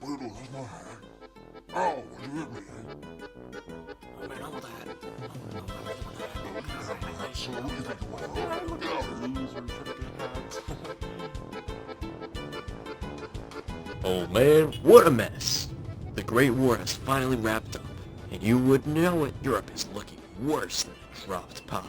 Brutal, that's my hat. Oh, you hit me. Oh man, I want that. So what do you think you want? Oh man, what a mess. The Great War has finally wrapped up, and you wouldn't know it, Europe is looking worse than a dropped pie.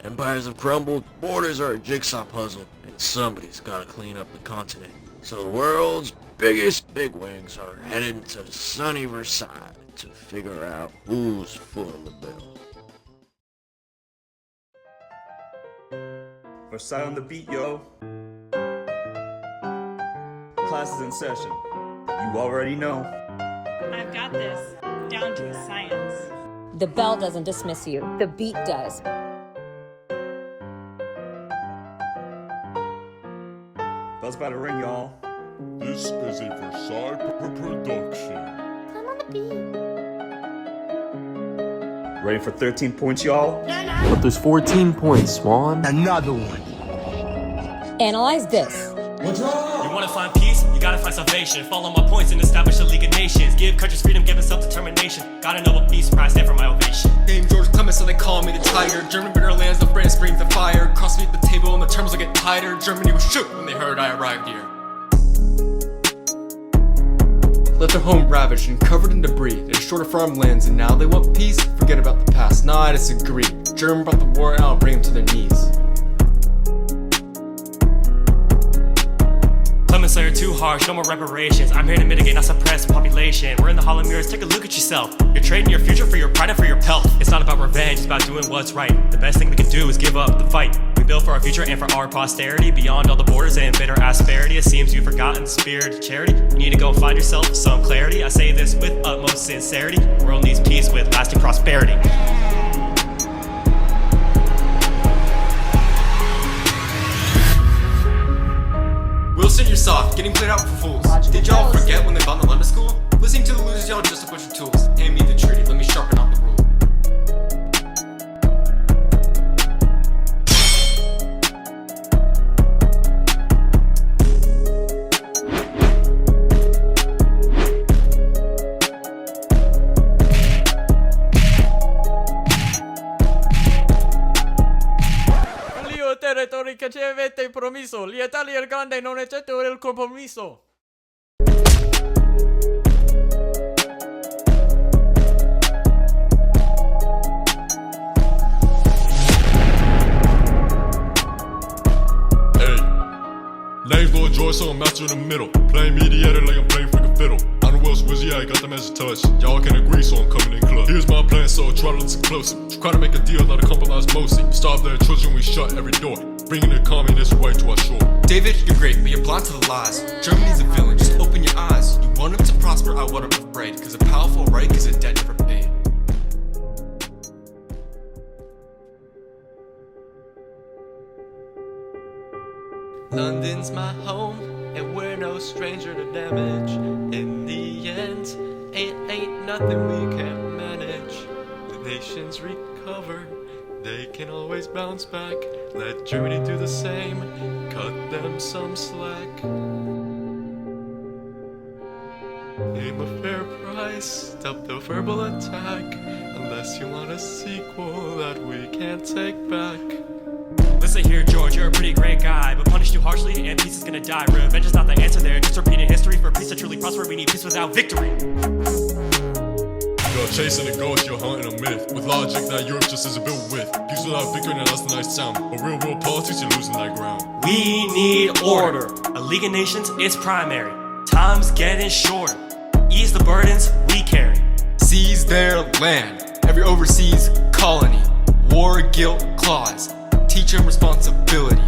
Empires have crumbled, borders are a jigsaw puzzle, and somebody's gotta clean up the continent. So the world's biggest bigwigs are headed to sunny Versailles to figure out who's footing the bill. Versailles on the beat, yo. Class is in session. You already know. I've got this, down to a science. The bell doesn't dismiss you, the beat does. Bell's about to ring, y'all. This is a Versailles production. Come on the beat. Ready for 13 points, y'all? But there's 14 points, Swan. Another one. Analyze this. You wanna find peace? You gotta find salvation. Follow my points and establish a League of Nations. Give countries freedom, give us self-determination. Gotta know what peace prize stand for my ovation. Name George Clemens, so they call me the tiger. German bitter lands, the brand springs the fire. Cross me at the table and the terms will get tighter. Germany was shook when they heard I arrived here. Left their home ravaged and covered in debris. They destroyed their farmlands and now they want peace? Forget about the past, nah, I disagree. German brought the war and I'll bring them to their knees. Clemens Slayer too harsh, no more reparations. I'm here to mitigate, not suppress the population. We're in the hall of mirrors, take a look at yourself. You're trading your future for your pride and for your pelf. It's not about revenge, it's about doing what's right. The best thing we can do is give up the fight. We build for our future and for our posterity. Beyond all the borders and bitter asperity, it seems you've forgotten the spirit of charity. You need to go find yourself some clarity. I say this with utmost sincerity. The world needs peace with lasting prosperity. Wilson, you're soft, getting played out for fools. Did y'all forget when they bombed the London school? Listening to the losers, y'all just a bunch of tools. Hand me the treaty, let me sharpen up the rule. Territori che ci avete promesso, l'Italia è grande e non accetto il compromesso. Hey, name's Lord George, so I'm master in the middle. Playing mediator like I'm playing freaking fiddle. I know Wells Wizzy, I got the magic touch. Y'all can agree, so I'm coming in clutch. Here's my plan, so try to listen closer. Try to make a deal, not a compromise mostly. Starve their children, we shut every door. Bringing the communists right to our shore. David, you're great, but you're blind to the lies. Germany's a villain, just open your eyes. You want them to prosper, I want them afraid. Cause a powerful right is a debt never paid. London's my home, and we're no stranger to damage. In the end, ain't nothing we can't manage. The nations recover, they can always bounce back. Let Germany do the same, cut them some slack. Name a fair price, stop the verbal attack. Unless you want a sequel that we can't take back. Listen here, George, you're a pretty great guy, but punished too harshly and peace is gonna die. Revenge is not the answer there, just repeating history. For peace to truly prosper, we need peace without victory. You're chasing a ghost, you're hunting a myth. With logic that Europe just isn't built with. Peace without victory, now that's a nice sound. But real world politics, you're losing that ground. We need order. A League of Nations is primary. Time's getting shorter. Ease the burdens we carry. Seize their land. Every overseas colony. War guilt clause. Teach them responsibility.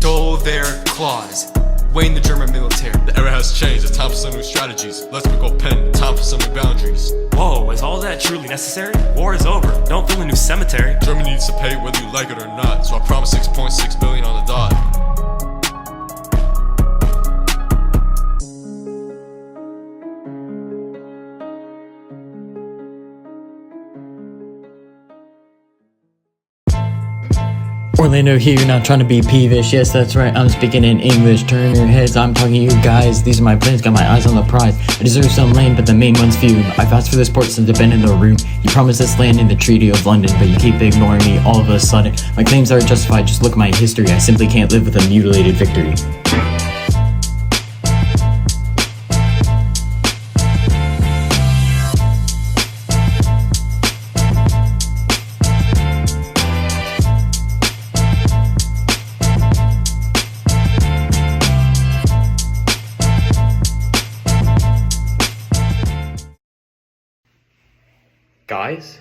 Dull their claws. Weighing the German military. The era has changed, it's time for some new strategies. Let's pick up pen, time for some new boundaries. Whoa, is all that truly necessary? War is over, don't fill a new cemetery. Germany needs to pay whether you like it or not, so I promise 6.6 billion on the dot. Orlando here, not trying to be peevish. Yes, that's right, I'm speaking in English. Turn your heads, I'm talking to you guys. These are my plans, got my eyes on the prize. I deserve some land, but the main one's few. I've asked for this port since I've been in the room. You promised this land in the Treaty of London, but you keep ignoring me all of a sudden. My claims are justified, just look at my history. I simply can't live with a mutilated victory. Guys?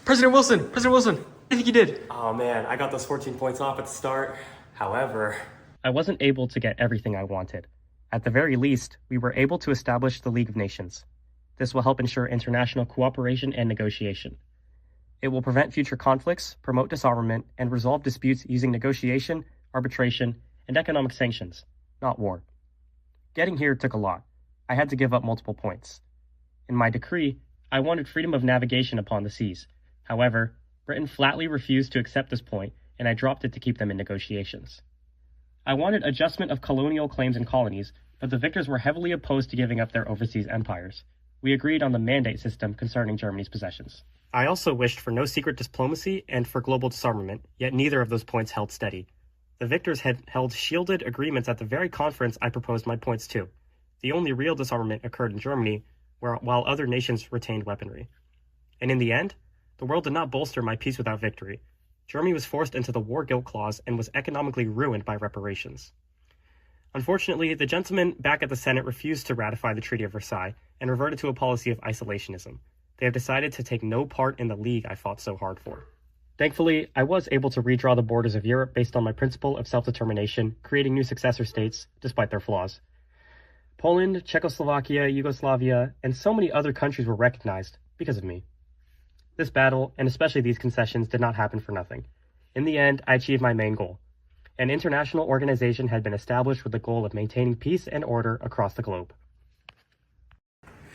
President Wilson, what do you think you did? Oh man, I got those 14 points off at the start. However, I wasn't able to get everything I wanted. At the very least, we were able to establish the League of Nations. This will help ensure international cooperation and negotiation. It will prevent future conflicts, promote disarmament, and resolve disputes using negotiation, arbitration, and economic sanctions, not war. Getting here took a lot. I had to give up multiple points. In my decree, I wanted freedom of navigation upon the seas. However, Britain flatly refused to accept this point, and I dropped it to keep them in negotiations. I wanted adjustment of colonial claims and colonies, but the victors were heavily opposed to giving up their overseas empires. We agreed on the mandate system concerning Germany's possessions. I also wished for no secret diplomacy and for global disarmament, yet neither of those points held steady. The victors had held shielded agreements at the very conference I proposed my points to. The only real disarmament occurred in Germany, while other nations retained weaponry. And in the end, the world did not bolster my peace without victory. Germany was forced into the war guilt clause and was economically ruined by reparations. Unfortunately, the gentlemen back at the Senate refused to ratify the Treaty of Versailles and reverted to a policy of isolationism. They have decided to take no part in the league I fought so hard for. Thankfully, I was able to redraw the borders of Europe based on my principle of self-determination, creating new successor states, despite their flaws. Poland, Czechoslovakia, Yugoslavia, and so many other countries were recognized because of me. This battle, and especially these concessions, did not happen for nothing. In the end, I achieved my main goal. An international organization had been established with the goal of maintaining peace and order across the globe.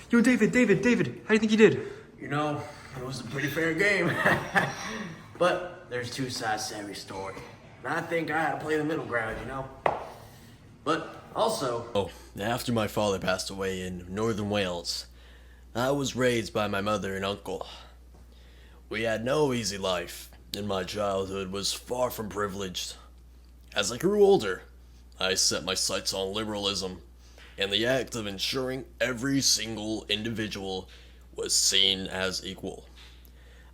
Yo, David, how do you think you did? You know, it was a pretty fair game. But there's two sides to every story. And I think I had to play the middle ground, you know? But also... after my father passed away in northern Wales, I was raised by my mother and uncle. We had no easy life, and my childhood was far from privileged. As I grew older, I set my sights on liberalism, and the act of ensuring every single individual was seen as equal.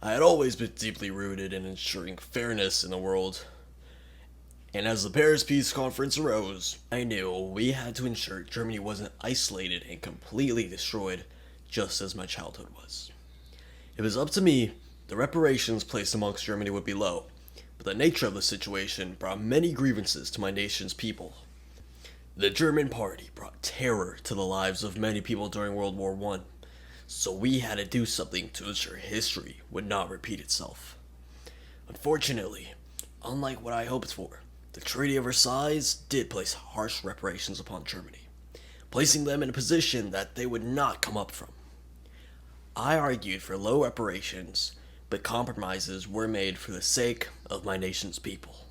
I had always been deeply rooted in ensuring fairness in the world, and as the Paris Peace Conference arose, I knew we had to ensure Germany wasn't isolated and completely destroyed, just as my childhood was. If it was up to me, the reparations placed amongst Germany would be low, but the nature of the situation brought many grievances to my nation's people. The German party brought terror to the lives of many people during World War I, so we had to do something to ensure history would not repeat itself. Unfortunately, unlike what I hoped for, the Treaty of Versailles did place harsh reparations upon Germany, placing them in a position that they would not come up from. I argued for low reparations, but compromises were made for the sake of my nation's people.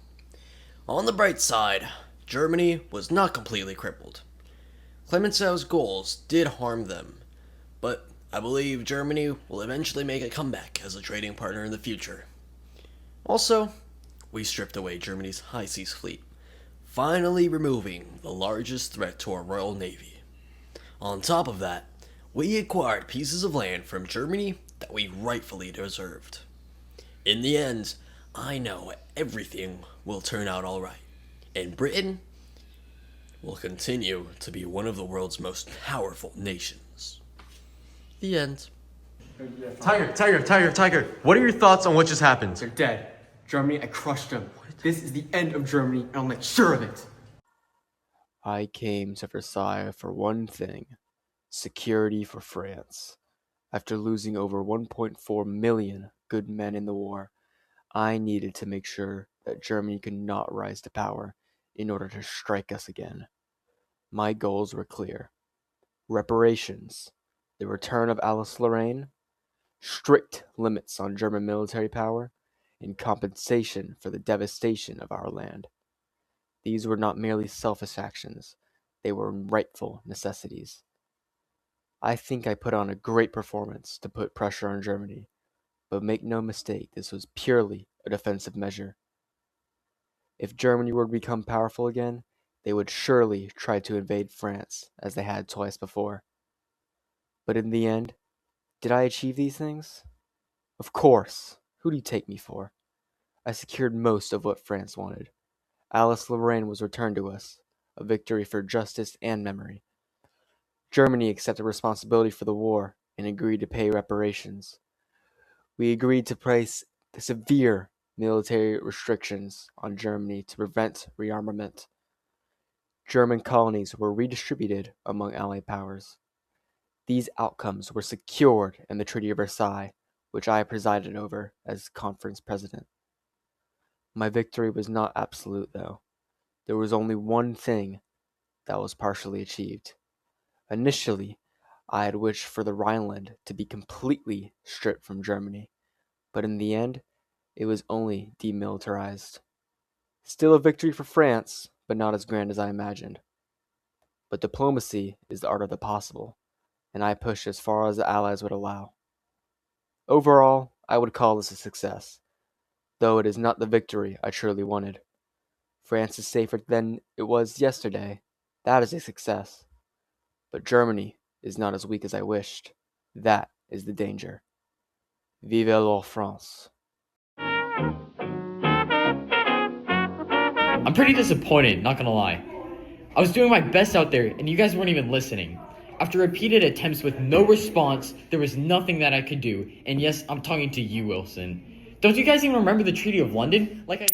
On the bright side, Germany was not completely crippled. Clemenceau's goals did harm them, but I believe Germany will eventually make a comeback as a trading partner in the future. Also, we stripped away Germany's high seas fleet, finally removing the largest threat to our Royal Navy. On top of that, we acquired pieces of land from Germany that we rightfully deserved. In the end, I know everything will turn out alright, and Britain will continue to be one of the world's most powerful nations. The end. Tiger, what are your thoughts on what just happened? They're dead. Germany, I crushed them. This is the end of Germany, and I'll make sure of it. I came to Versailles for one thing: security for France. After losing over 1.4 million good men in the war, I needed to make sure that Germany could not rise to power in order to strike us again. My goals were clear: reparations, the return of Alsace-Lorraine, strict limits on German military power, in compensation for the devastation of our land. These were not merely selfish actions, they were rightful necessities. I think I put on a great performance to put pressure on Germany, but make no mistake, this was purely a defensive measure. If Germany were to become powerful again, they would surely try to invade France, as they had twice before. But in the end, did I achieve these things? Of course. Who do you take me for? I secured most of what France wanted. Alsace-Lorraine was returned to us, a victory for justice and memory. Germany accepted responsibility for the war and agreed to pay reparations. We agreed to place severe military restrictions on Germany to prevent rearmament. German colonies were redistributed among Allied powers. These outcomes were secured in the Treaty of Versailles, which I presided over as conference president. My victory was not absolute, though. There was only one thing that was partially achieved. Initially, I had wished for the Rhineland to be completely stripped from Germany, but in the end, it was only demilitarized. Still a victory for France, but not as grand as I imagined. But diplomacy is the art of the possible, and I pushed as far as the Allies would allow. Overall, I would call this a success, though it is not the victory I truly wanted. France is safer than it was yesterday. That is a success. But Germany is not as weak as I wished. That is the danger. Vive la France. I'm pretty disappointed, not gonna lie. I was doing my best out there, and you guys weren't even listening. After repeated attempts with no response, there was nothing that I could do. And yes, I'm talking to you, Wilson. Don't you guys even remember the Treaty of London? Like I